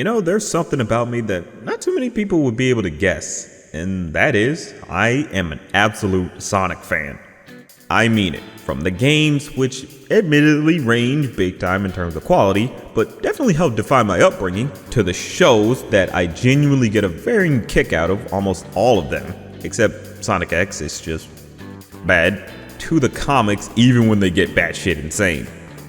There's something about me that not too many people would be able to guess, and that is, I am an absolute Sonic fan. I mean it, from the games, which admittedly range big time in terms of quality, but definitely helped define my upbringing, to the shows that I genuinely get a varying kick out of almost all of them, except Sonic X is just bad, to the comics even when they get batshit insane.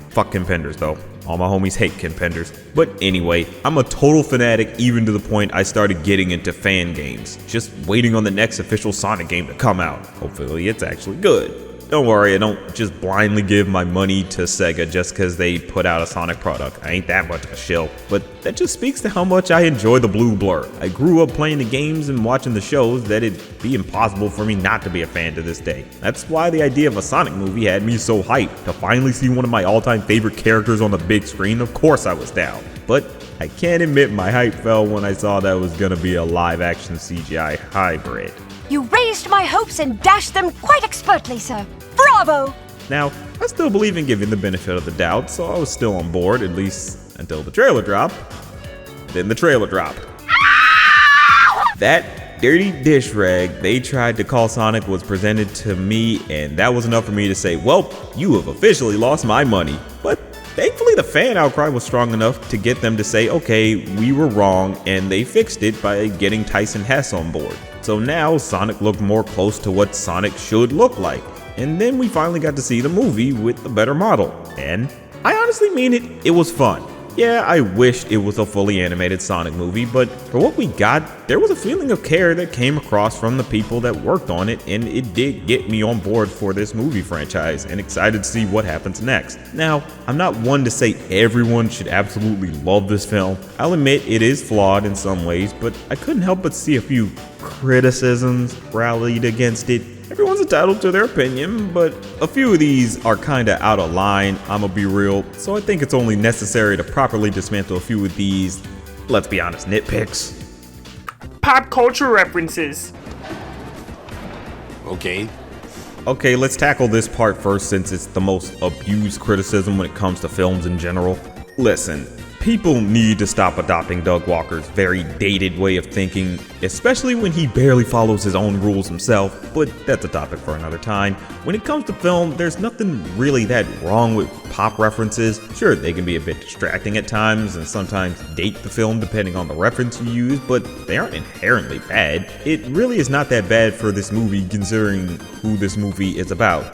Fuck contenders though. All my homies hate contenders. But anyway, I'm a total fanatic even to the point I started getting into fan games. Just waiting on the next official Sonic game to come out. Hopefully it's actually good. Don't worry, I don't just blindly give my money to Sega just because they put out a Sonic product. I ain't that much of a shill. But that just speaks to how much I enjoy the blue blur. I grew up playing the games and watching the shows that it'd be impossible for me not to be a fan to this day. That's why the idea of a Sonic movie had me so hyped. To finally see one of my all-time favorite characters on the big screen, of course I was down. But I can't admit my hype fell when I saw that it was gonna be a live-action CGI hybrid. You raised my hopes and dashed them quite expertly, sir. Bravo! Now, I still believe in giving the benefit of the doubt, so I was still on board, at least until the trailer dropped. Then the trailer dropped. That dirty dish rag they tried to call Sonic was presented to me, and that was enough for me to say, well, you have officially lost my money. But thankfully the fan outcry was strong enough to get them to say, okay, we were wrong, and they fixed it by getting Tyson Hess on board. So now Sonic looked more close to what Sonic should look like. And then we finally got to see the movie with the better model. And I honestly mean it, it was fun. Yeah, I wished it was a fully animated Sonic movie, but for what we got, there was a feeling of care that came across from the people that worked on it, and it did get me on board for this movie franchise and excited to see what happens next. Now, I'm not one to say everyone should absolutely love this film. I'll admit it is flawed in some ways, but I couldn't help but see a few criticisms rallied against it. Everyone's entitled to their opinion, but a few of these are kinda out of line, I'ma be real, so I think it's only necessary to properly dismantle a few of these, let's be honest, nitpicks. Pop culture references. Okay. Okay, let's tackle this part first since it's the most abused criticism when it comes to films in general. Listen, people need to stop adopting Doug Walker's very dated way of thinking, especially when he barely follows his own rules himself, but that's a topic for another time. When it comes to film, there's nothing really that wrong with pop references. Sure, they can be a bit distracting at times and sometimes date the film depending on the reference you use, but they aren't inherently bad. It really is not that bad for this movie considering who this movie is about.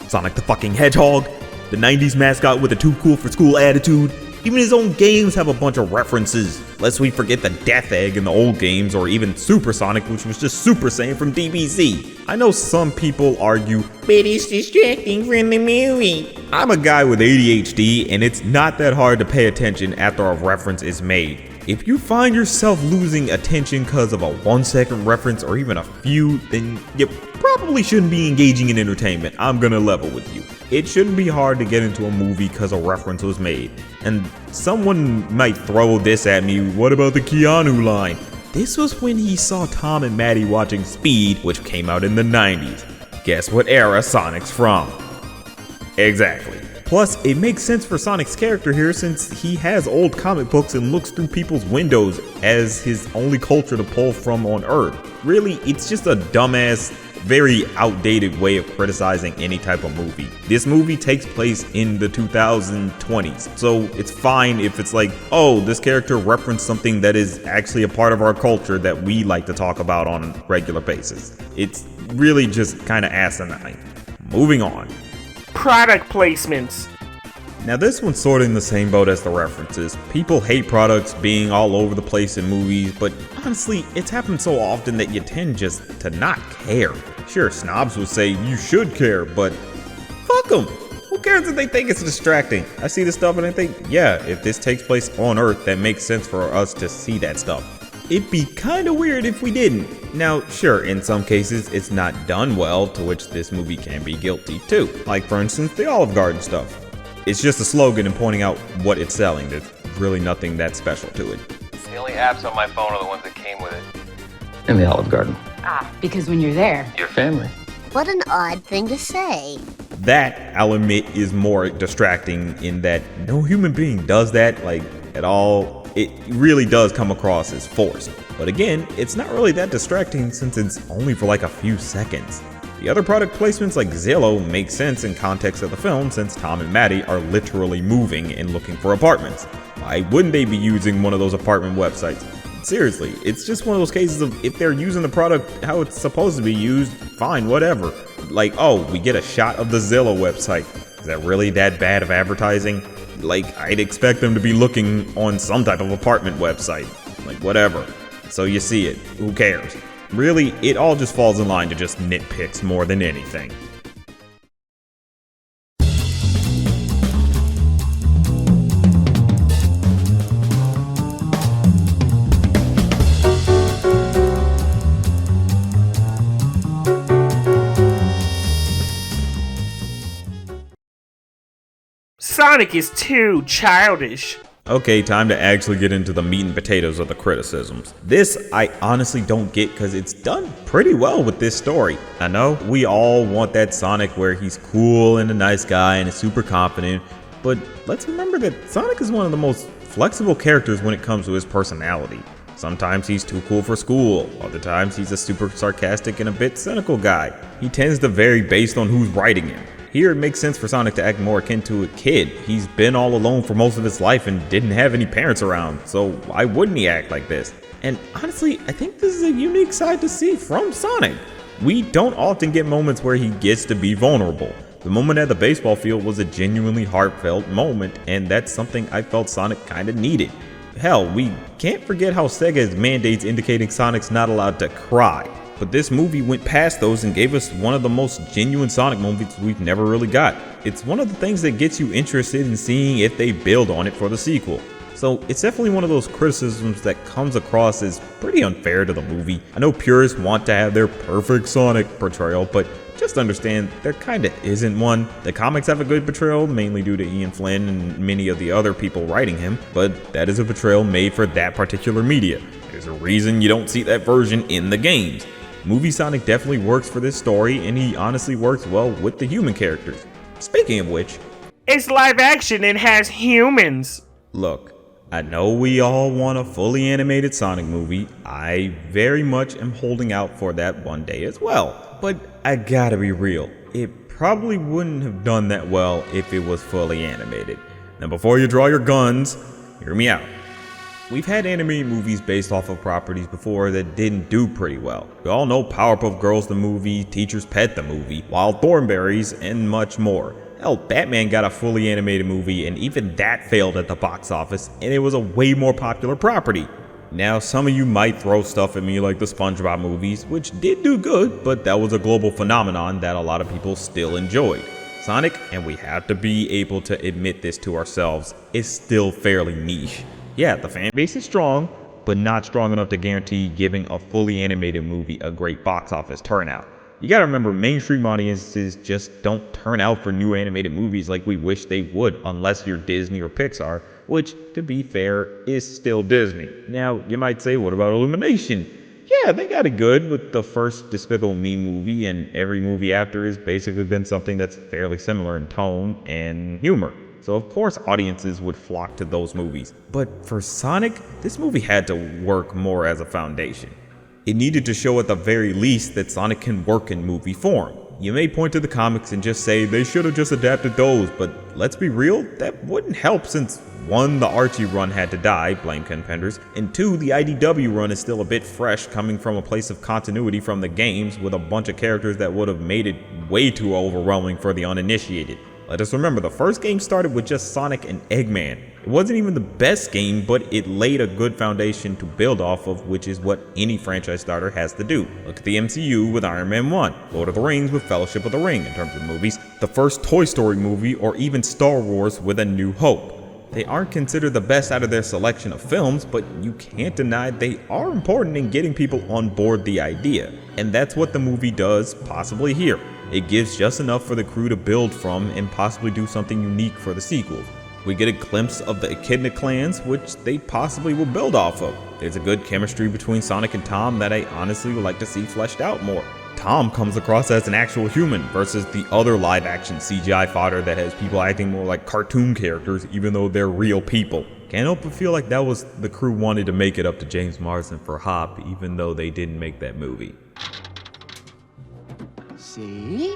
Sonic the fucking Hedgehog, the 90s mascot with a too cool for school attitude. Even his own games have a bunch of references, lest we forget the Death Egg in the old games, or even Super Sonic, which was just Super Saiyan from DBZ. I know some people argue, but it's distracting from the movie. I'm a guy with ADHD, and it's not that hard to pay attention after a reference is made. If you find yourself losing attention because of a 1-second reference or even a few, then you probably shouldn't be engaging in entertainment. I'm gonna level with you. It shouldn't be hard to get into a movie because a reference was made. And someone might throw this at me, what about the Keanu line? This was when he saw Tom and Maddie watching Speed, which came out in the 90s. Guess what era Sonic's from? Exactly. Plus, it makes sense for Sonic's character here since he has old comic books and looks through people's windows as his only culture to pull from on Earth. Really, it's just a dumbass, very outdated way of criticizing any type of movie. This movie takes place in the 2020s, so it's fine if it's like, oh, this character referenced something that is actually a part of our culture that we like to talk about on a regular basis. It's really just kind of asinine. Moving on. Product placements. Now this one's sort of in the same boat as the references. People hate products being all over the place in movies, but honestly, it's happened so often that you tend just to not care. Sure, snobs would say you should care, but fuck them. Who cares if they think it's distracting? I see this stuff and I think, yeah, if this takes place on Earth, that makes sense for us to see that stuff. It'd be kinda weird if we didn't. Now, sure, in some cases, it's not done well, to which this movie can be guilty too. Like for instance, the Olive Garden stuff. It's just a slogan and pointing out what it's selling. There's really nothing that special to it. The only apps on my phone are the ones that came with it. In the Olive Garden. Because when you're there, Your family. What an odd thing to say. That, I'll admit, is more distracting in that no human being does that, like, at all. it really does come across as forced. But again, it's not really that distracting since it's only for like a few seconds. The other product placements like Zillow make sense in context of the film since Tom and Maddie are literally moving and looking for apartments. Why wouldn't they be using one of those apartment websites? Seriously, it's just one of those cases of if they're using the product how it's supposed to be used, fine, whatever. Like, oh, we get a shot of the Zillow website. Is that really that bad of advertising? Like, I'd expect them to be looking on some type of apartment website. Like, whatever. So you see it. Who cares? Really, it all just falls in line to just nitpicks more than anything. Sonic is too childish. Okay, time to actually get into the meat and potatoes of the criticisms. This I honestly don't get because it's done pretty well with this story. I know we all want that Sonic where he's cool and a nice guy and is super confident, but let's remember that Sonic is one of the most flexible characters when it comes to his personality. Sometimes he's too cool for school, other times he's a super sarcastic and a bit cynical guy. He tends to vary based on who's writing him. Here it makes sense for Sonic to act more akin to a kid. He's been all alone for most of his life and didn't have any parents around, so why wouldn't he act like this? And honestly, I think this is a unique side to see from Sonic. We don't often get moments where he gets to be vulnerable. The moment at the baseball field was a genuinely heartfelt moment, and that's something I felt Sonic kinda needed. Hell, we can't forget how Sega has mandates indicating Sonic's not allowed to cry. But this movie went past those and gave us one of the most genuine Sonic movies we've never really got. It's one of the things that gets you interested in seeing if they build on it for the sequel. So it's definitely one of those criticisms that comes across as pretty unfair to the movie. I know purists want to have their perfect Sonic portrayal, but just understand there kinda isn't one. The comics have a good portrayal, mainly due to Ian Flynn and many of the other people writing him, but that is a portrayal made for that particular media. There's a reason you don't see that version in the games. Movie Sonic definitely works for this story, and he honestly works well with the human characters. Speaking of which, It's live action and has humans. look, I know we all want a fully animated Sonic movie. I very much am holding out for that one day as well. But I gotta be real, it probably wouldn't have done that well if it was fully animated. Now before you draw your guns, hear me out. We've had animated movies based off of properties before that didn't do pretty well. We all know Powerpuff Girls the movie, Teacher's Pet the movie, Wild Thornberrys, and much more. Hell, Batman got a fully animated movie and even that failed at the box office, and it was a way more popular property. Now, some of you might throw stuff at me like the SpongeBob movies, which did do good, but that was a global phenomenon that a lot of people still enjoyed. Sonic, and we have to be able to admit this to ourselves, is still fairly niche. Yeah, the fan base is strong, but not strong enough to guarantee giving a fully animated movie a great box office turnout. You gotta remember, mainstream audiences just don't turn out for new animated movies like we wish they would unless you're Disney or Pixar, which, to be fair, is still Disney. Now, you might say, what about Illumination? Yeah, they got it good with the first Despicable Me movie, and every movie after has basically been something that's fairly similar in tone and humor. So of course audiences would flock to those movies. But for Sonic, this movie had to work more as a foundation. It needed to show at the very least that Sonic can work in movie form. You may point to the comics and just say they should have just adapted those, but let's be real, that wouldn't help since 1, the Archie run had to die, blame Ken Penders, and 2, the IDW run is still a bit fresh coming from a place of continuity from the games with a bunch of characters that would have made it way too overwhelming for the uninitiated. Let us remember, the first game started with just Sonic and Eggman. It wasn't even the best game, but it laid a good foundation to build off of, which is what any franchise starter has to do. Look at the MCU with Iron Man 1, Lord of the Rings with Fellowship of the Ring in terms of movies, the first Toy Story movie, or even Star Wars with A New Hope. They aren't considered the best out of their selection of films, but you can't deny they are important in getting people on board the idea. And that's what the movie does, possibly here. It gives just enough for the crew to build from and possibly do something unique for the sequels. We get a glimpse of the Echidna clans, which they possibly will build off of. There's a good chemistry between Sonic and Tom that I honestly would like to see fleshed out more. Tom comes across as an actual human versus the other live action CGI fodder that has people acting more like cartoon characters even though they're real people. Can't help but feel like that was the crew wanted to make it up to James Marsden for Hop, even though they didn't make that movie. See?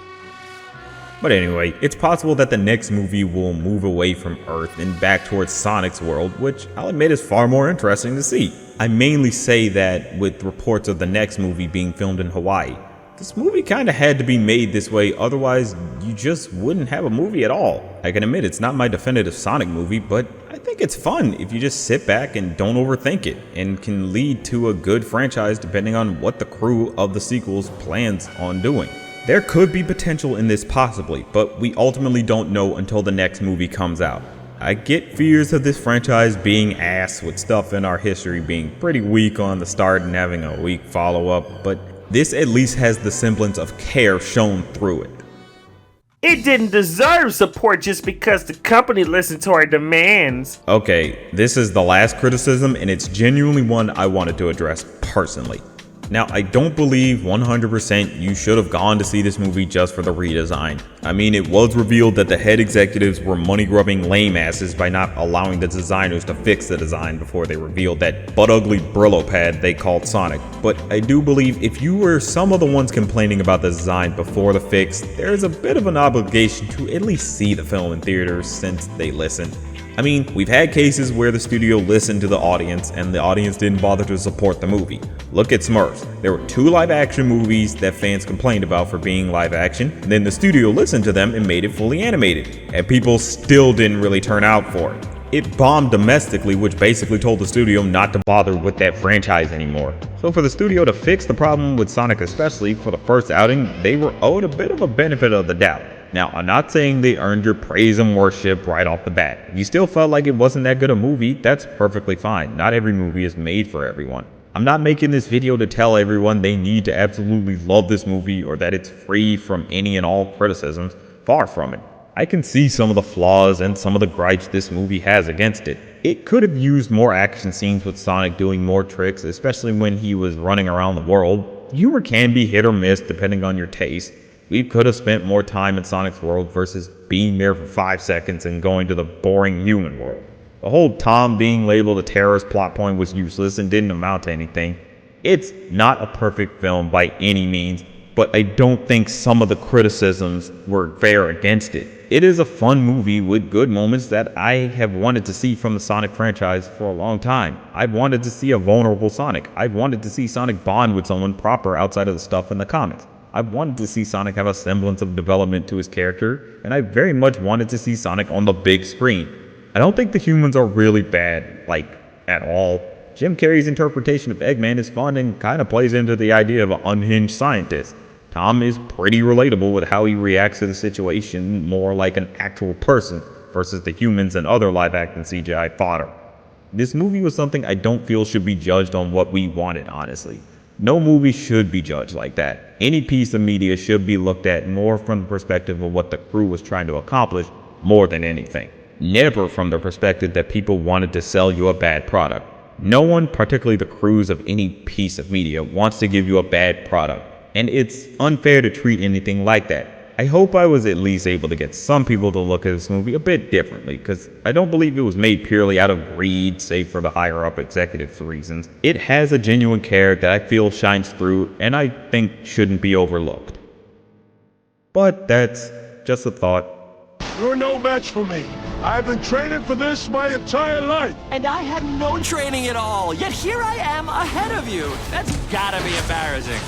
But anyway, it's possible that the next movie will move away from Earth and back towards Sonic's world, which I'll admit is far more interesting to see. I mainly say that with reports of the next movie being filmed in Hawaii. This movie kinda had to be made this way, otherwise you just wouldn't have a movie at all. I can admit it's not my definitive Sonic movie, but I think it's fun if you just sit back and don't overthink it, and can lead to a good franchise depending on what the crew of the sequels plans on doing. There could be potential in this possibly, but we ultimately don't know until the next movie comes out. I get fears of this franchise being ass, with stuff in our history being pretty weak on the start and having a weak follow-up, but this at least has the semblance of care shown through it. It didn't deserve support just because the company listened to our demands. Okay, this is the last criticism, and it's genuinely one I wanted to address personally. Now, I don't believe 100% you should have gone to see this movie just for the redesign. I mean, it was revealed that the head executives were money-grubbing lame asses by not allowing the designers to fix the design before they revealed that butt-ugly Brillo pad they called Sonic. But I do believe if you were some of the ones complaining about the design before the fix, there's a bit of an obligation to at least see the film in theaters since they listened. I mean, we've had cases where the studio listened to the audience and the audience didn't bother to support the movie. Look at Smurfs. There were 2 live action movies that fans complained about for being live action, and then the studio listened to them and made it fully animated, and people still didn't really turn out for it. It bombed domestically, which basically told the studio not to bother with that franchise anymore. So for the studio to fix the problem with Sonic, especially for the first outing, they were owed a bit of a benefit of the doubt. Now, I'm not saying they earned your praise and worship right off the bat. If you still felt like it wasn't that good a movie, that's perfectly fine. Not every movie is made for everyone. I'm not making this video to tell everyone they need to absolutely love this movie or that it's free from any and all criticisms. Far from it. I can see some of the flaws and some of the gripes this movie has against it. It could have used more action scenes with Sonic doing more tricks, especially when he was running around the world. Humor can be hit or miss depending on your taste. We could have spent more time in Sonic's world versus being there for 5 seconds and going to the boring human world. The whole Tom being labeled a terrorist plot point was useless and didn't amount to anything. It's not a perfect film by any means, but I don't think some of the criticisms were fair against it. It is a fun movie with good moments that I have wanted to see from the Sonic franchise for a long time. I've wanted to see a vulnerable Sonic. I've wanted to see Sonic bond with someone proper outside of the stuff in the comics. I've wanted to see Sonic have a semblance of development to his character, and I very much wanted to see Sonic on the big screen. I don't think the humans are really bad, like, at all. Jim Carrey's interpretation of Eggman is fun and kind of plays into the idea of an unhinged scientist. Tom is pretty relatable with how he reacts to the situation, more like an actual person versus the humans and other live-action CGI fodder. This movie was something I don't feel should be judged on what we wanted, honestly. No movie should be judged like that. Any piece of media should be looked at more from the perspective of what the crew was trying to accomplish more than anything. Never from the perspective that people wanted to sell you a bad product. No one, particularly the crews of any piece of media, wants to give you a bad product, and it's unfair to treat anything like that. I hope I was at least able to get some people to look at this movie a bit differently, because I don't believe it was made purely out of greed, save for the higher up executive reasons. It has a genuine care that I feel shines through, and I think shouldn't be overlooked. But that's just a thought. You're no match for me. I've been training for this my entire life. And I had no training at all, yet here I am ahead of you. That's gotta be embarrassing.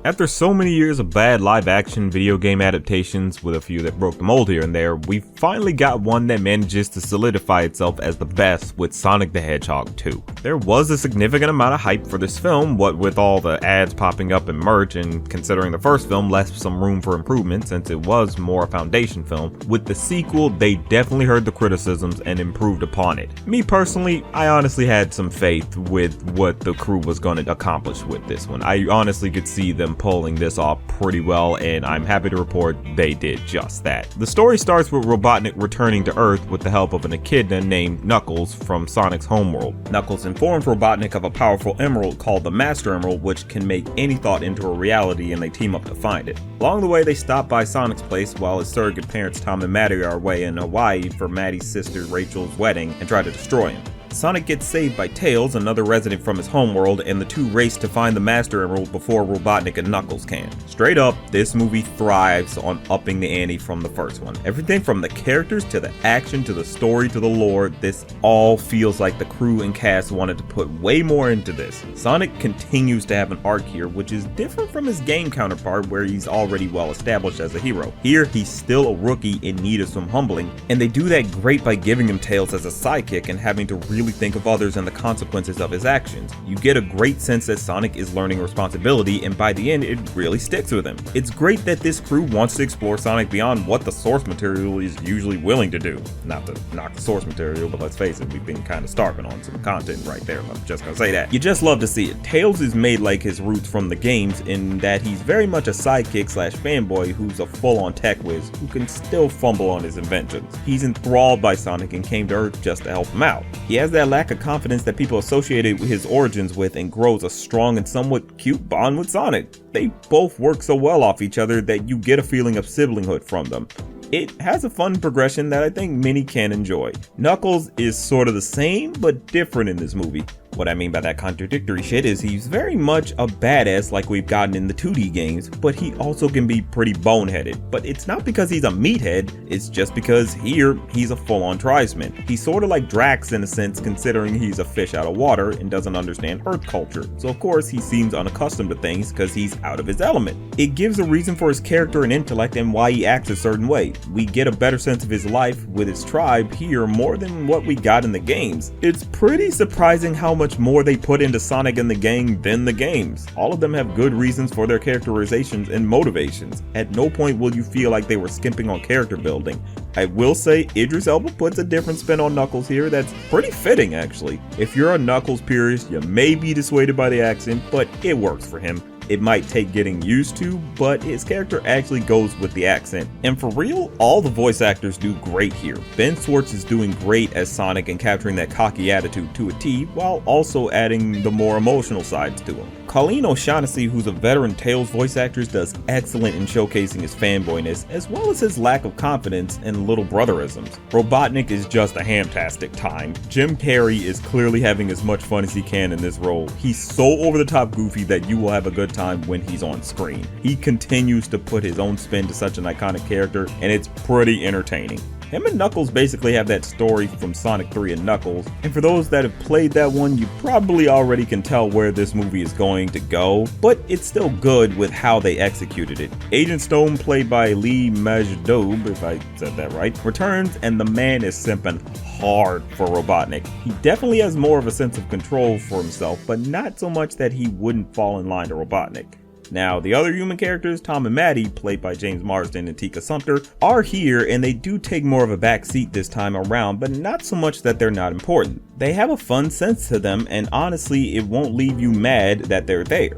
After so many years of bad live-action video game adaptations, with a few that broke the mold here and there, we finally got one that manages to solidify itself as the best with Sonic the Hedgehog 2. There was a significant amount of hype for this film, what with all the ads popping up in merch, and considering the first film left some room for improvement since it was more a foundation film. With the sequel, they definitely heard the criticisms and improved upon it. Me personally, I honestly had some faith with what the crew was going to accomplish with this one. I honestly could see them on pulling this off pretty well, and I'm happy to report they did just that. The story starts with Robotnik returning to Earth with the help of an echidna named Knuckles from Sonic's homeworld. Knuckles informs Robotnik of a powerful emerald called the Master Emerald, which can make any thought into a reality, and they team up to find it. Along the way, they stop by Sonic's place while his surrogate parents Tom and Maddie are away in Hawaii for Maddie's sister Rachel's wedding and try to destroy him. Sonic gets saved by Tails, another resident from his homeworld, and the two race to find the Master Emerald before Robotnik and Knuckles can. Straight up, this movie thrives on upping the ante from the first one. Everything from the characters to the action to the story to the lore, this all feels like the crew and cast wanted to put way more into this. Sonic continues to have an arc here, which is different from his game counterpart where he's already well established as a hero. Here, he's still a rookie in need of some humbling, and they do that great by giving him Tails as a sidekick and having to really think of others and the consequences of his actions. You get a great sense that Sonic is learning responsibility, and by the end it really sticks with him. It's great that this crew wants to explore Sonic beyond what the source material is usually willing to do. Not to knock the source material, but let's face it, we've been kind of starving on some content right there. I'm just gonna say that. You just love to see it. Tails is made like his roots from the games in that he's very much a sidekick slash fanboy who's a full-on tech whiz who can still fumble on his inventions. He's enthralled by Sonic and came to Earth just to help him out. He has that lack of confidence that people associated his origins with and grows a strong and somewhat cute bond with Sonic. They both work so well off each other that you get a feeling of siblinghood from them. It has a fun progression that I think many can enjoy. Knuckles is sort of the same but different in this movie. What I mean by that contradictory shit is he's very much a badass like we've gotten in the 2D games, but he also can be pretty boneheaded. But it's not because he's a meathead, it's just because here he's a full-on tribesman. He's sort of like Drax in a sense, considering he's a fish out of water and doesn't understand Earth culture. So of course he seems unaccustomed to things because he's out of his element. It gives a reason for his character and intellect and why he acts a certain way. We get a better sense of his life with his tribe here more than what we got in the games. It's pretty surprising how much more they put into Sonic and the gang than the games. All of them have good reasons for their characterizations and motivations. At no point will you feel like they were skimping on character building. I will say Idris Elba puts a different spin on Knuckles here that's pretty fitting actually. If you're a Knuckles purist, you may be dissuaded by the accent, but it works for him. It might take getting used to, but his character actually goes with the accent. And for real, all the voice actors do great here. Ben Schwartz is doing great as Sonic and capturing that cocky attitude to a T, while also adding the more emotional sides to him. Colleen O'Shaughnessy, who's a veteran Tails voice actress, does excellent in showcasing his fanboyness, as well as his lack of confidence and little brotherisms. Robotnik is just a hamtastic time. Jim Carrey is clearly having as much fun as he can in this role. He's so over-the-top goofy that you will have a good time when he's on screen. He continues to put his own spin to such an iconic character, and it's pretty entertaining. Him and Knuckles basically have that story from Sonic 3 and Knuckles, and for those that have played that one, you probably already can tell where this movie is going to go, but it's still good with how they executed it. Agent Stone, played by Lee Majdoub, if I said that right, returns, and the man is simping hard for Robotnik. He definitely has more of a sense of control for himself, but not so much that he wouldn't fall in line to Robotnik. Now, the other human characters, Tom and Maddie, played by James Marsden and Tika Sumpter, are here and they do take more of a back seat this time around, but not so much that they're not important. They have a fun sense to them, and honestly, it won't leave you mad that they're there.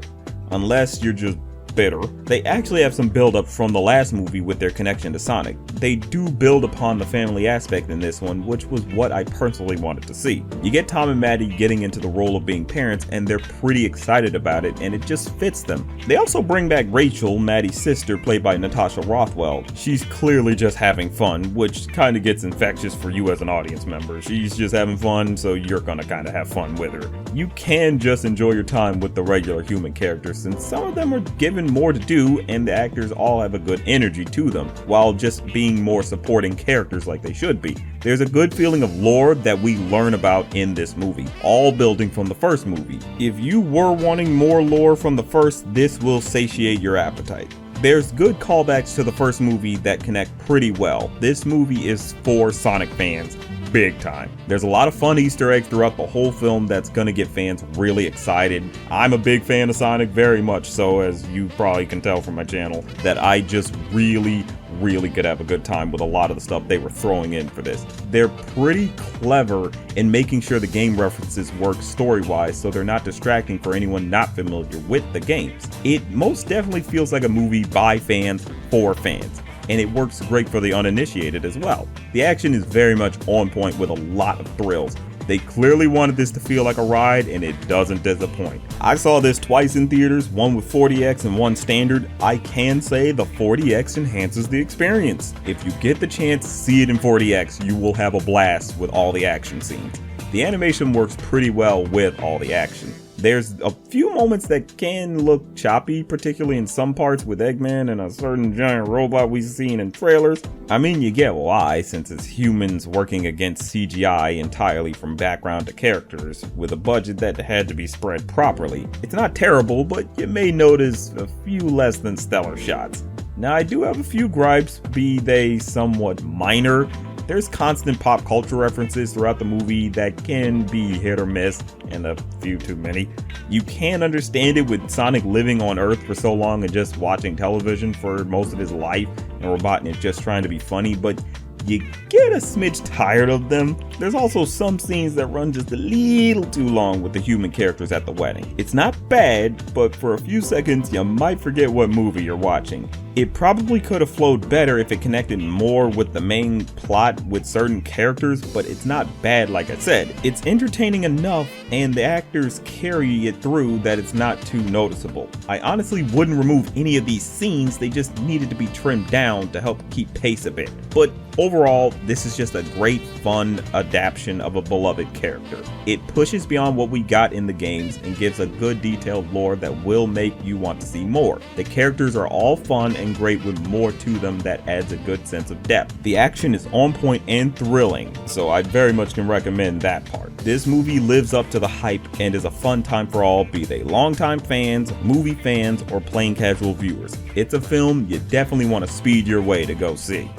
Unless you're just bitter. They actually have some build up from the last movie with their connection to Sonic. They do build upon the family aspect in this one, which was what I personally wanted to see. You get Tom and Maddie getting into the role of being parents, and they're pretty excited about it, and it just fits them. They also bring back Rachel, Maddie's sister, played by Natasha Rothwell. She's clearly just having fun, which kind of gets infectious for you as an audience member. She's just having fun, so you're gonna kind of have fun with her. You can just enjoy your time with the regular human characters, since some of them are given more to do, and the actors all have a good energy to them, while just being more supporting characters like they should be. There's a good feeling of lore that we learn about in this movie, all building from the first movie. If you were wanting more lore from the first, this will satiate your appetite. There's good callbacks to the first movie that connect pretty well. This movie is for Sonic fans, big time. There's a lot of fun Easter eggs throughout the whole film that's gonna get fans really excited. I'm a big fan of Sonic, very much so, as you probably can tell from my channel, that I just really really could have a good time with a lot of the stuff they were throwing in for this. They're pretty clever in making sure the game references work story-wise so they're not distracting for anyone not familiar with the games. It most definitely feels like a movie by fans for fans, and it works great for the uninitiated as well. The action is very much on point with a lot of thrills. They clearly wanted this to feel like a ride, and it doesn't disappoint. I saw this twice in theaters, one with 40X and one standard. I can say the 40X enhances the experience. If you get the chance to see it in 40X, you will have a blast with all the action scenes. The animation works pretty well with all the action. There's a few moments that can look choppy, particularly in some parts with Eggman and a certain giant robot we've seen in trailers. I mean, you get why, since it's humans working against CGI entirely from background to characters, with a budget that had to be spread properly. It's not terrible, but you may notice a few less than stellar shots. Now, I do have a few gripes, be they somewhat minor. There's constant pop culture references throughout the movie that can be hit or miss, and a few too many. You can understand it with Sonic living on Earth for so long and just watching television for most of his life, and Robotnik just trying to be funny, but you get a smidge tired of them. There's also some scenes that run just a little too long with the human characters at the wedding. It's not bad, but for a few seconds you might forget what movie you're watching. It probably could have flowed better if it connected more with the main plot with certain characters, but it's not bad like I said. It's entertaining enough and the actors carry it through that it's not too noticeable. I honestly wouldn't remove any of these scenes, they just needed to be trimmed down to help keep pace a bit. But overall, this is just a great fun adaptation of a beloved character. It pushes beyond what we got in the games and gives a good detailed lore that will make you want to see more. The characters are all fun and great with more to them that adds a good sense of depth. The action is on point and thrilling, so I very much can recommend that part. This movie lives up to the hype and is a fun time for all, be they longtime fans, movie fans, or plain casual viewers. It's a film you definitely want to speed your way to go see.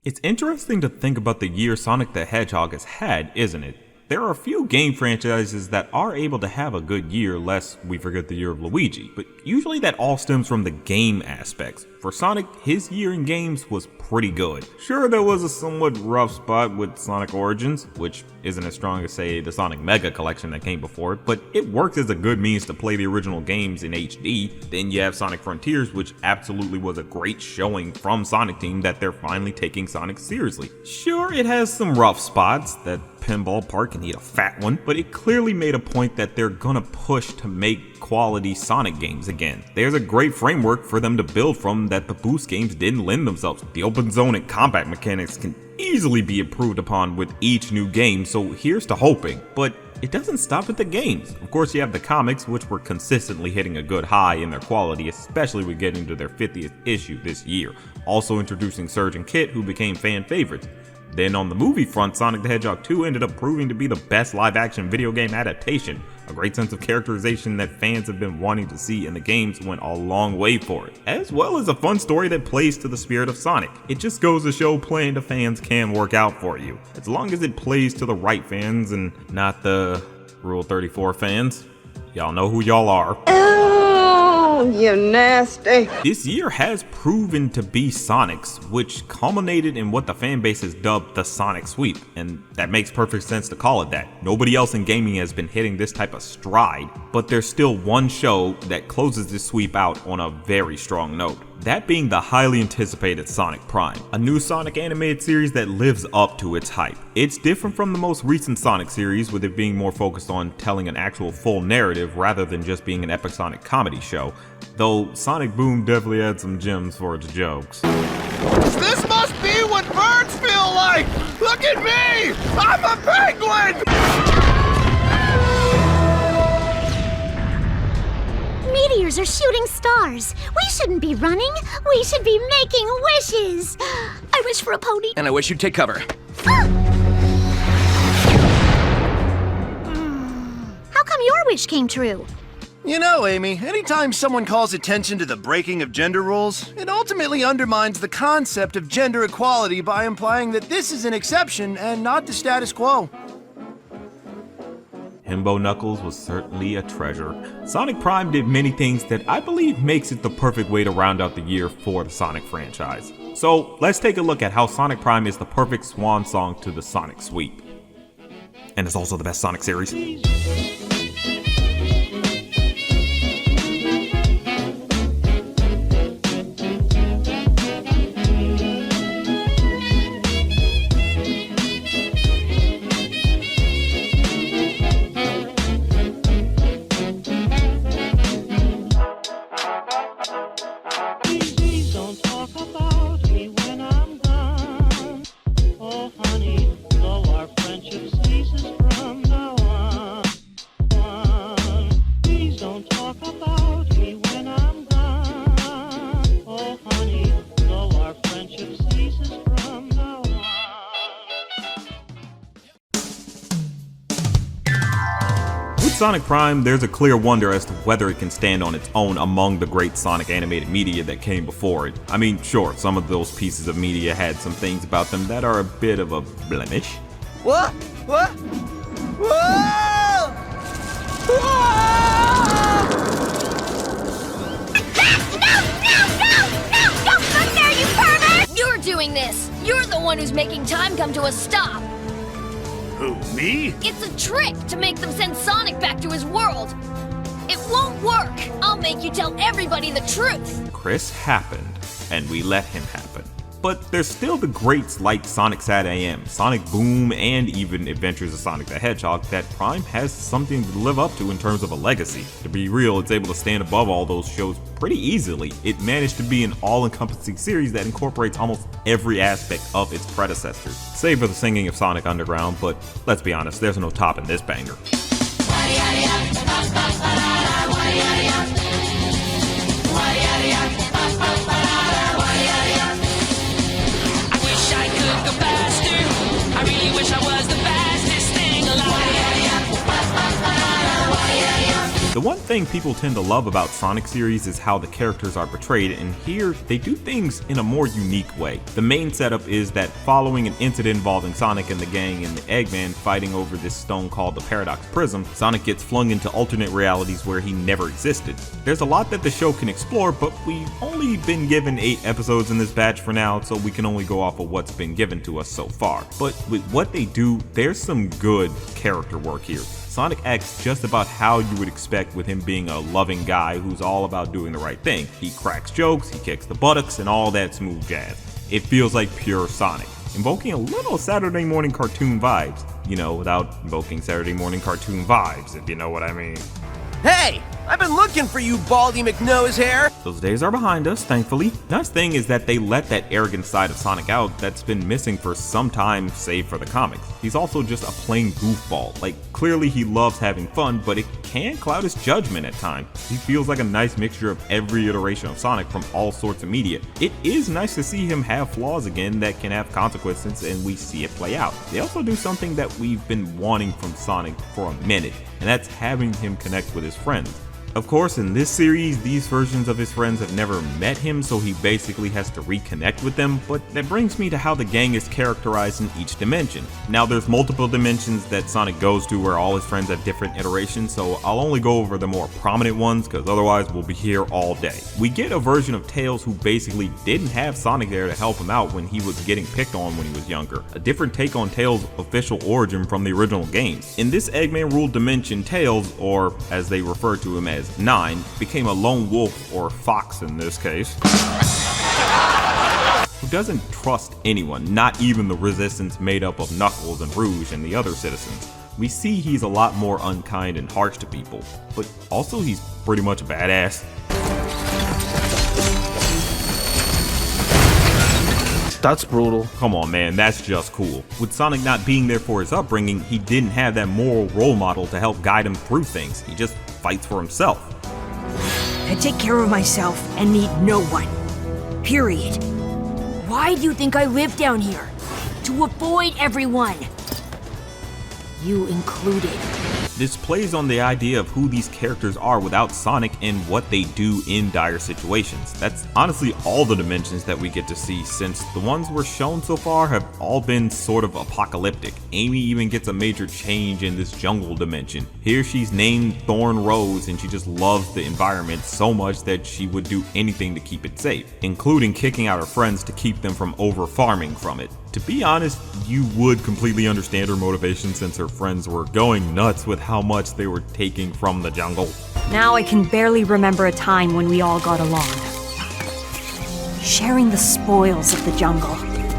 It's interesting to think about the year Sonic the Hedgehog has had, isn't it? There are a few game franchises that are able to have a good year, lest we forget the year of Luigi, but usually that all stems from the game aspects. For Sonic, his year in games was pretty good. Sure, there was a somewhat rough spot with Sonic Origins, which isn't as strong as, say, the Sonic Mega Collection that came before it, but it works as a good means to play the original games in HD. Then you have Sonic Frontiers, which absolutely was a great showing from Sonic Team that they're finally taking Sonic seriously. Sure, it has some rough spots, that Pinball Park can eat a fat one, but it clearly made a point that they're gonna push to make quality Sonic games again. There's a great framework for them to build from that the boost games didn't lend themselves. The open zone and combat mechanics can easily be improved upon with each new game, so here's to hoping. But it doesn't stop at the games. Of course, you have the comics, which were consistently hitting a good high in their quality, especially with getting to their 50th issue this year. Also introducing Surge and Kit, who became fan favorites. Then on the movie front, Sonic the Hedgehog 2 ended up proving to be the best live-action video game adaptation. A great sense of characterization that fans have been wanting to see in the games went a long way for it, as well as a fun story that plays to the spirit of Sonic. It just goes to show playing to fans can work out for you, as long as it plays to the right fans and not the Rule 34 fans. Y'all know who y'all are. Oh, you nasty. This year has proven to be Sonic's, which culminated in what the fan base has dubbed the Sonic Sweep, and that makes perfect sense to call it that. Nobody else in gaming has been hitting this type of stride, but there's still one show that closes this sweep out on a very strong note. That being the highly anticipated Sonic Prime, a new Sonic animated series that lives up to its hype. It's different from the most recent Sonic series, with it being more focused on telling an actual full narrative rather than just being an epic Sonic comedy show, though Sonic Boom definitely had some gems for its jokes. This must be what birds feel like! Look at me! I'm a penguin! Meteors are shooting stars. We shouldn't be running. We should be making wishes. I wish for a pony. And I wish you'd take cover. How come your wish came true? You know, Amy, anytime someone calls attention to the breaking of gender rules, it ultimately undermines the concept of gender equality by implying that this is an exception and not the status quo. Himbo Knuckles was certainly a treasure. Sonic Prime did many things that I believe makes it the perfect way to round out the year for the Sonic franchise. So let's take a look at how Sonic Prime is the perfect swan song to the Sonic sweep. And it's also the best Sonic series. Sonic Prime, there's a clear wonder as to whether it can stand on its own among the great Sonic animated media that came before it. I mean, sure, some of those pieces of media had some things about them that are a bit of a blemish. What? What? Whoa! No! Don't look there, you pervert! You're doing this! You're the one who's making time come to a stop! Who, me? It's a trick to make them send Sonic back to his world. It won't work. I'll make you tell everybody the truth. Chris happened, and we let him happen. But there's still the greats like Sonic Sat AM, Sonic Boom, and even Adventures of Sonic the Hedgehog that Prime has something to live up to in terms of a legacy. To be real, it's able to stand above all those shows pretty easily. It managed to be an all-encompassing series that incorporates almost every aspect of its predecessors, save for the singing of Sonic Underground, but let's be honest, there's no topping this banger. The one thing people tend to love about Sonic series is how the characters are portrayed, and here they do things in a more unique way. The main setup is that following an incident involving Sonic and the gang and the Eggman fighting over this stone called the Paradox Prism, Sonic gets flung into alternate realities where he never existed. There's a lot that the show can explore, but we've only been given 8 episodes in this batch for now, so we can only go off of what's been given to us so far. But with what they do, there's some good character work here. Sonic acts just about how you would expect with him being a loving guy who's all about doing the right thing. He cracks jokes, he kicks the buttocks, and all that smooth jazz. It feels like pure Sonic, invoking a little Saturday morning cartoon vibes. You know, without invoking Saturday morning cartoon vibes, if you know what I mean. Hey! I've been looking for you, Baldy McNosehair! Those days are behind us, thankfully. Nice thing is that they let that arrogant side of Sonic out that's been missing for some time, save for the comics. He's also just a plain goofball. Like, clearly he loves having fun, but it can cloud his judgment at times. He feels like a nice mixture of every iteration of Sonic from all sorts of media. It is nice to see him have flaws again that can have consequences, and we see it play out. They also do something that we've been wanting from Sonic for a minute, and that's having him connect with his friends. Of course, in this series, these versions of his friends have never met him, so he basically has to reconnect with them, but that brings me to how the gang is characterized in each dimension. Now, there's multiple dimensions that Sonic goes to where all his friends have different iterations, so I'll only go over the more prominent ones, because otherwise we'll be here all day. We get a version of Tails who basically didn't have Sonic there to help him out when he was getting picked on when he was younger. A different take on Tails' official origin from the original games. In this Eggman-ruled dimension, Tails, or as they refer to him as 9, became a lone wolf, or fox in this case, who doesn't trust anyone, not even the resistance made up of Knuckles and Rouge and the other citizens. We see he's a lot more unkind and harsh to people, but also he's pretty much a badass. That's brutal. Come on, man, that's just cool. With Sonic not being there for his upbringing, he didn't have that moral role model to help guide him through things. He just fights for himself. I take care of myself and need no one. Period. Why do you think I live down here? To avoid everyone. You included. This plays on the idea of who these characters are without Sonic and what they do in dire situations. That's honestly all the dimensions that we get to see, since the ones we're shown so far have all been sort of apocalyptic. Amy even gets a major change in this jungle dimension. Here she's named Thorn Rose, and she just loves the environment so much that she would do anything to keep it safe, including kicking out her friends to keep them from over-farming from it. To be honest, you would completely understand her motivation since her friends were going nuts with how much they were taking from the jungle. Now I can barely remember a time when we all got along. Sharing the spoils of the jungle,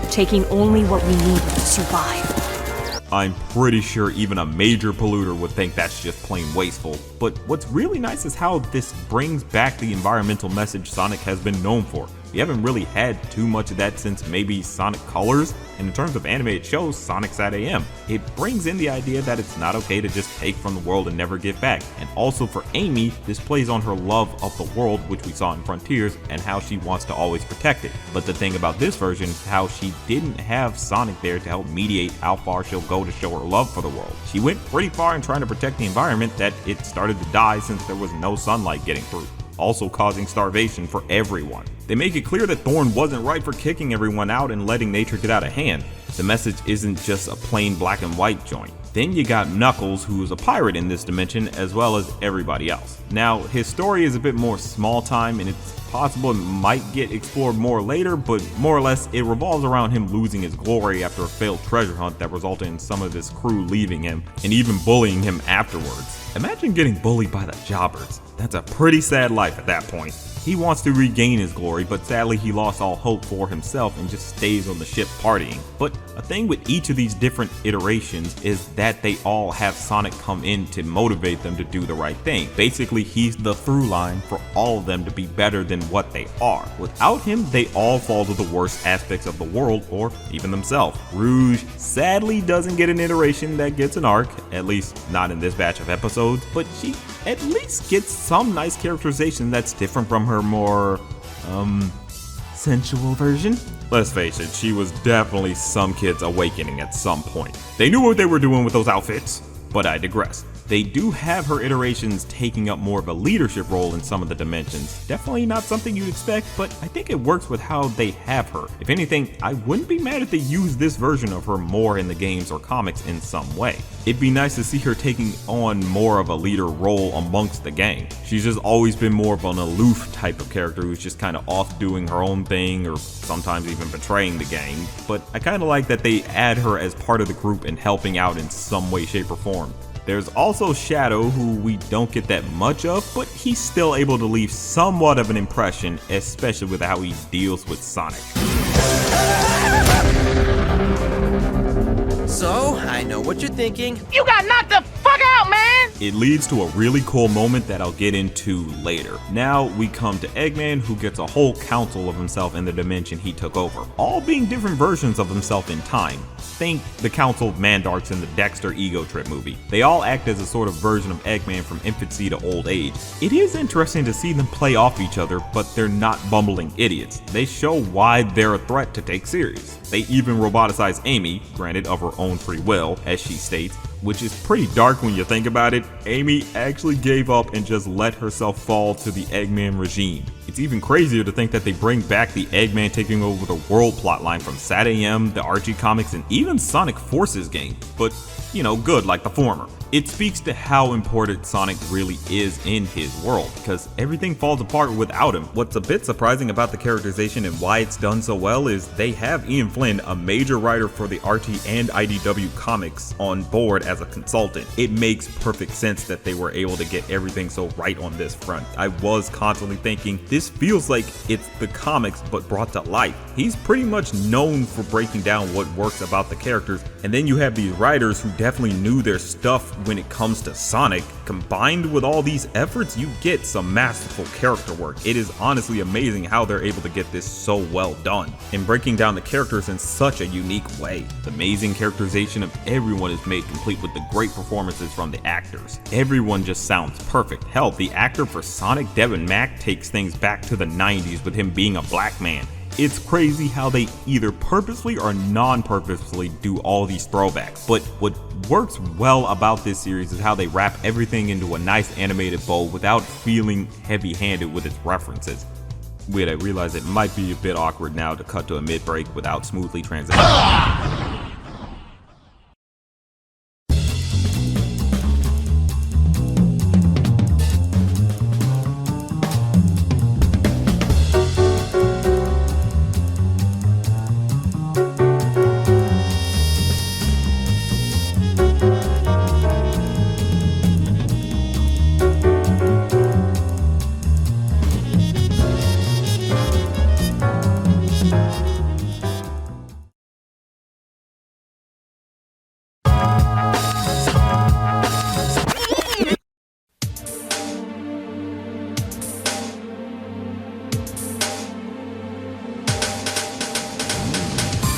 taking only what we needed to survive. I'm pretty sure even a major polluter would think that's just plain wasteful. But what's really nice is how this brings back the environmental message Sonic has been known for. We haven't really had too much of that since maybe Sonic Colors, and in terms of animated shows, Sonic SatAM. It brings in the idea that it's not okay to just take from the world and never give back. And also for Amy, this plays on her love of the world, which we saw in Frontiers, and how she wants to always protect it. But the thing about this version is how she didn't have Sonic there to help mediate how far she'll go to show her love for the world. She went pretty far in trying to protect the environment that it started to die since there was no sunlight getting through, also causing starvation for everyone. They make it clear that Thorn wasn't right for kicking everyone out and letting nature get out of hand. The message isn't just a plain black and white joint. Then you got Knuckles, who's a pirate in this dimension, as well as everybody else. Now, his story is a bit more small time, and it's possible it might get explored more later, but more or less it revolves around him losing his glory after a failed treasure hunt that resulted in some of his crew leaving him, and even bullying him afterwards. Imagine getting bullied by the jobbers. That's a pretty sad life at that point. He wants to regain his glory, but sadly he lost all hope for himself and just stays on the ship partying. But a thing with each of these different iterations is that they all have Sonic come in to motivate them to do the right thing. Basically, he's the through line for all of them to be better than what they are. Without him, they all fall to the worst aspects of the world, or even themselves. Rouge sadly doesn't get an iteration that gets an arc, at least not in this batch of episodes, but she at least gets some nice characterization that's different from her more, sensual version. Let's face it, she was definitely some kid's awakening at some point. They knew what they were doing with those outfits, but I digress. They do have her iterations taking up more of a leadership role in some of the dimensions. Definitely not something you'd expect, but I think it works with how they have her. If anything, I wouldn't be mad if they used this version of her more in the games or comics in some way. It'd be nice to see her taking on more of a leader role amongst the gang. She's just always been more of an aloof type of character who's just kind of off doing her own thing, or sometimes even betraying the gang. But I kind of like that they add her as part of the group and helping out in some way, shape, or form. There's also Shadow, who we don't get that much of, but he's still able to leave somewhat of an impression, especially with how he deals with Sonic. So, I know what you're thinking. You got knocked the fuck out, man! It leads to a really cool moment that I'll get into later. Now we come to Eggman, who gets a whole council of himself in the dimension he took over, all being different versions of himself in time. Think the Council of Mandarks in the Dexter Ego Trip movie. They all act as a sort of version of Eggman from infancy to old age. It is interesting to see them play off each other, but they're not bumbling idiots. They show why they're a threat to take serious. They even roboticize Amy, granted of her own free will, as she states, which is pretty dark when you think about it. Amy actually gave up and just let herself fall to the Eggman regime. It's even crazier to think that they bring back the Eggman taking over the world plotline from SatAM, the Archie comics, and even Sonic Forces game, but you know, good like the former. It speaks to how important Sonic really is in his world, because everything falls apart without him. What's a bit surprising about the characterization and why it's done so well is they have Ian Flynn, a major writer for the Archie and IDW comics, on board as a consultant. It makes perfect sense that they were able to get everything so right on this front. I was constantly thinking, this feels like it's the comics but brought to life. He's pretty much known for breaking down what works about the characters, and then you have these writers who definitely knew their stuff when it comes to Sonic. Combined with all these efforts, you get some masterful character work. It is honestly amazing how they're able to get this so well done, and breaking down the characters in such a unique way. The amazing characterization of everyone is made complete with the great performances from the actors. Everyone just sounds perfect. Hell, the actor for Sonic, Devin Mack, takes things back to the 90s with him being a black man. It's crazy how they either purposely or non-purposefully do all these throwbacks. But what works well about this series is how they wrap everything into a nice animated bow without feeling heavy-handed with its references. Wait, I realize it might be a bit awkward now to cut to a mid-break without smoothly transitioning.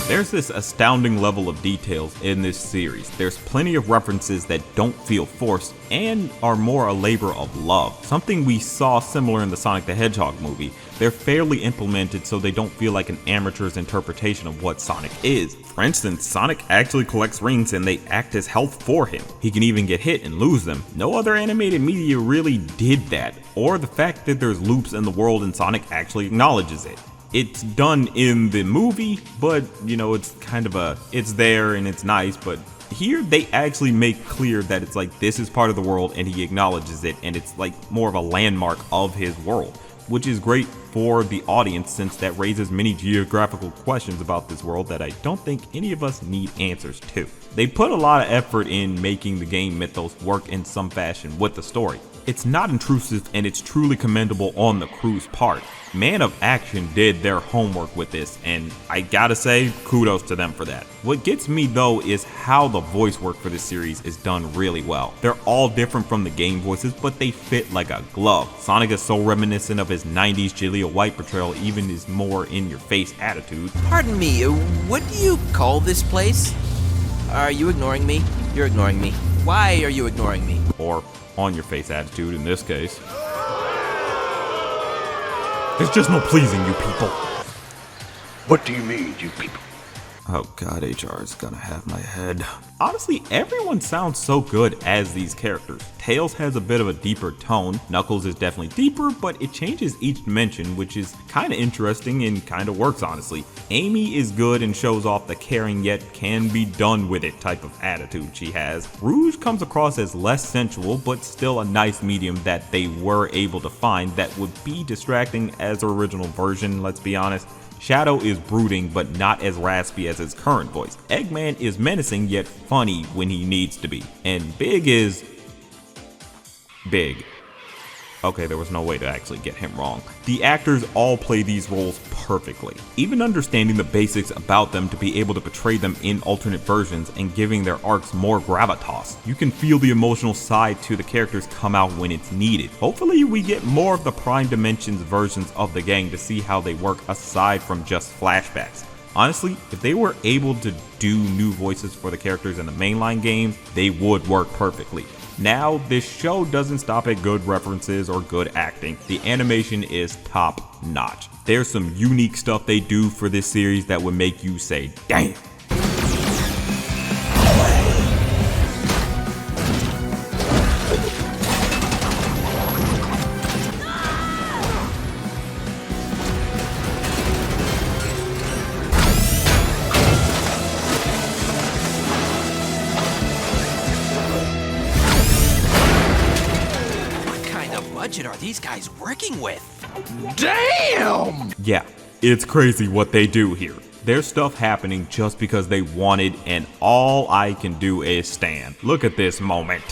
There's this astounding level of details in this series. There's plenty of references that don't feel forced and are more a labor of love. Something we saw similar in the Sonic the Hedgehog movie. They're fairly implemented so they don't feel like an amateur's interpretation of what Sonic is. For instance, Sonic actually collects rings and they act as health for him. He can even get hit and lose them. No other animated media really did that, or the fact that there's loops in the world and Sonic actually acknowledges it. It's done in the movie, but you know, it's kind of it's there and it's nice, but here they actually make clear that it's like this is part of the world and he acknowledges it, and it's like more of a landmark of his world, which is great for the audience since that raises many geographical questions about this world that I don't think any of us need answers to. They put a lot of effort in making the game mythos work in some fashion with the story. It's not intrusive and it's truly commendable on the crew's part. Man of Action did their homework with this, and I gotta say, kudos to them for that. What gets me though is how the voice work for this series is done really well. They're all different from the game voices, but they fit like a glove. Sonic is so reminiscent of his 90s Jaleel White portrayal, even his more in-your-face attitude. Pardon me, what do you call this place? Are you ignoring me? You're ignoring me. Why are you ignoring me? Or on-your-face attitude in this case. There's just no pleasing you people. What do you mean, you people? Oh god, HR is gonna have my head. Honestly, everyone sounds so good as these characters. Tails has a bit of a deeper tone, Knuckles is definitely deeper, but it changes each dimension, which is kinda interesting and kinda works honestly. Amy is good and shows off the caring yet can be done with it type of attitude she has. Rouge comes across as less sensual, but still a nice medium that they were able to find that would be distracting as her original version, let's be honest. Shadow is brooding but not as raspy as his current voice. Eggman is menacing yet funny when he needs to be. And Big is... Big. Okay, there was no way to actually get him wrong. The actors all play these roles perfectly. Even understanding the basics about them to be able to portray them in alternate versions and giving their arcs more gravitas. You can feel the emotional side to the characters come out when it's needed. Hopefully we get more of the Prime Dimensions versions of the gang to see how they work aside from just flashbacks. Honestly, if they were able to do new voices for the characters in the mainline game, they would work perfectly. Now, this show doesn't stop at good references or good acting. The animation is top notch. There's some unique stuff they do for this series that would make you say, damn. Are these guys working with? Damn! Yeah, it's crazy what they do here. There's stuff happening just because they wanted, and all I can do is stand. Look at this moment.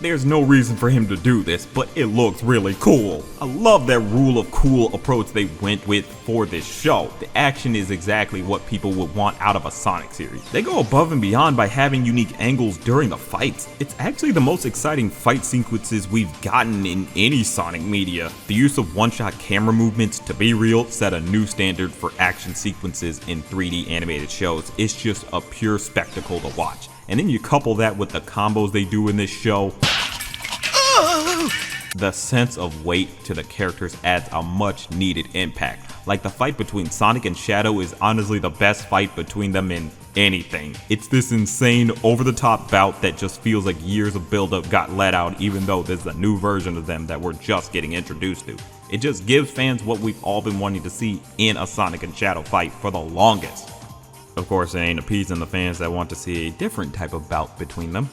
There's no reason for him to do this, but it looks really cool. I love that rule of cool approach they went with for this show. The action is exactly what people would want out of a Sonic series. They go above and beyond by having unique angles during the fights. It's actually the most exciting fight sequences we've gotten in any Sonic media. The use of one-shot camera movements, to be real, set a new standard for action sequences in 3D animated shows. It's just a pure spectacle to watch. And then you couple that with the combos they do in this show. The sense of weight to the characters adds a much needed impact. Like the fight between Sonic and Shadow is honestly the best fight between them in anything. It's this insane over-the-top bout that just feels like years of build-up got let out, even though there's a new version of them that we're just getting introduced to. It just gives fans what we've all been wanting to see in a Sonic and Shadow fight for the longest. Of course, it ain't appeasing the fans that want to see a different type of bout between them.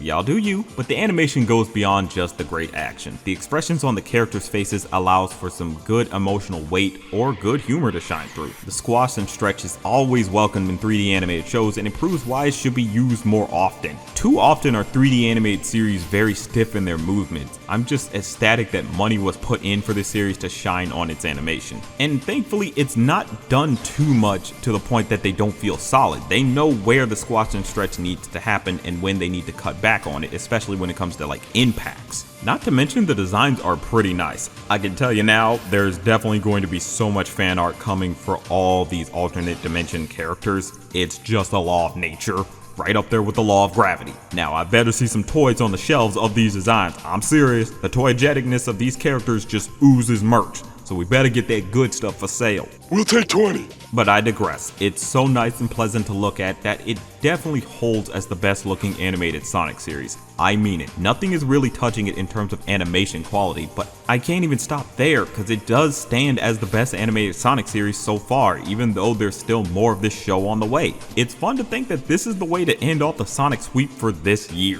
Y'all do you, but the animation goes beyond just the great action. The expressions on the characters' faces allows for some good emotional weight or good humor to shine through. The squash and stretch is always welcome in 3D animated shows, and it proves why it should be used more often. Too often are 3D animated series very stiff in their movements. I'm just ecstatic that money was put in for this series to shine on its animation. And thankfully, it's not done too much to the point that they don't feel solid. They know where the squash and stretch needs to happen and when they need to cut back on it, especially when it comes to like impacts. Not to mention the designs are pretty nice. I can tell you now, there's definitely going to be so much fan art coming for all these alternate dimension characters. It's just a law of nature, right up there with the law of gravity. Now I better see some toys on the shelves of these designs. I'm serious, the toyegeticness of these characters just oozes merch. So we better get that good stuff for sale. We'll take 20. But I digress. It's so nice and pleasant to look at that it definitely holds as the best looking animated Sonic series. I mean it. Nothing is really touching it in terms of animation quality, but I can't even stop there because it does stand as the best animated Sonic series so far, even though there's still more of this show on the way. It's fun to think that this is the way to end off the Sonic sweep for this year.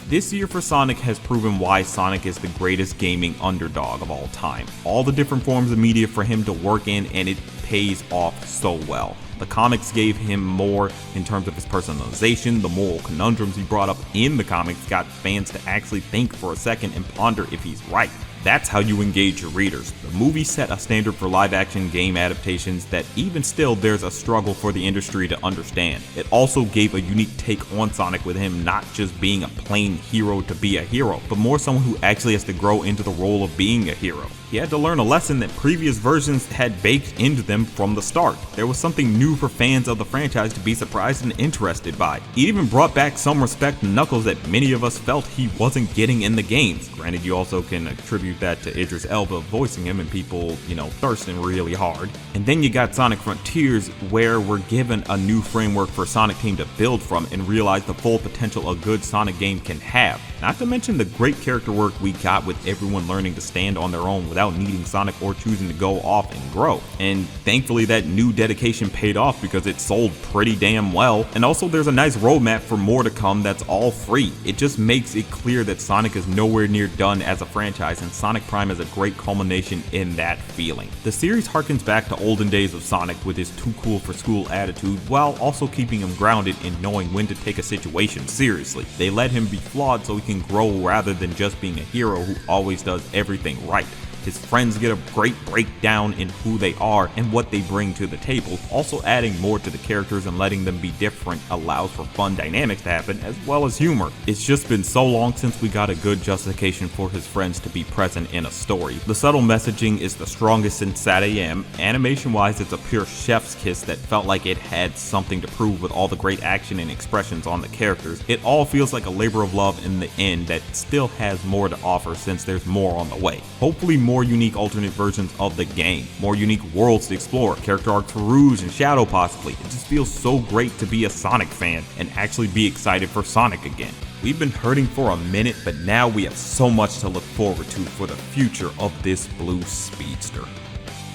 This year for Sonic has proven why Sonic is the greatest gaming underdog of all time. All the different forms of media for him to work in, and it pays off so well. The comics gave him more in terms of his personalization. The moral conundrums he brought up in the comics got fans to actually think for a second and ponder if he's right. That's how you engage your readers. The movie set a standard for live-action game adaptations that even still there's a struggle for the industry to understand. It also gave a unique take on Sonic with him not just being a plain hero to be a hero, but more someone who actually has to grow into the role of being a hero. He had to learn a lesson that previous versions had baked into them from the start. There was something new for fans of the franchise to be surprised and interested by. It even brought back some respect to Knuckles that many of us felt he wasn't getting in the games. Granted, you also can attribute that to Idris Elba voicing him and people, thirsting really hard. And then you got Sonic Frontiers, where we're given a new framework for Sonic Team to build from and realize the full potential a good Sonic game can have. Not to mention the great character work we got with everyone learning to stand on their own without needing Sonic or choosing to go off and grow. And thankfully that new dedication paid off because it sold pretty damn well. And also there's a nice roadmap for more to come that's all free. It just makes it clear that Sonic is nowhere near done as a franchise, and Sonic Prime is a great culmination in that feeling. The series harkens back to olden days of Sonic with his too cool for school attitude, while also keeping him grounded in knowing when to take a situation seriously. They let him be flawed so he can grow rather than just being a hero who always does everything right. His friends get a great breakdown in who they are and what they bring to the table. Also adding more to the characters and letting them be different allows for fun dynamics to happen as well as humor. It's just been so long since we got a good justification for his friends to be present in a story. The subtle messaging is the strongest since SatAM. Animation wise, it's a pure chef's kiss that felt like it had something to prove with all the great action and expressions on the characters. It all feels like a labor of love in the end that still has more to offer since there's more on the way. Hopefully more unique alternate versions of the game, more unique worlds to explore, character arcs for Rouge and Shadow possibly. It just feels so great to be a Sonic fan and actually be excited for Sonic again. We've been hurting for a minute, but now we have so much to look forward to for the future of this blue speedster.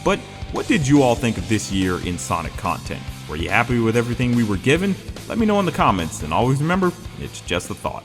But what did you all think of this year in Sonic content? Were you happy with everything we were given? Let me know in the comments, and always remember, it's just a thought.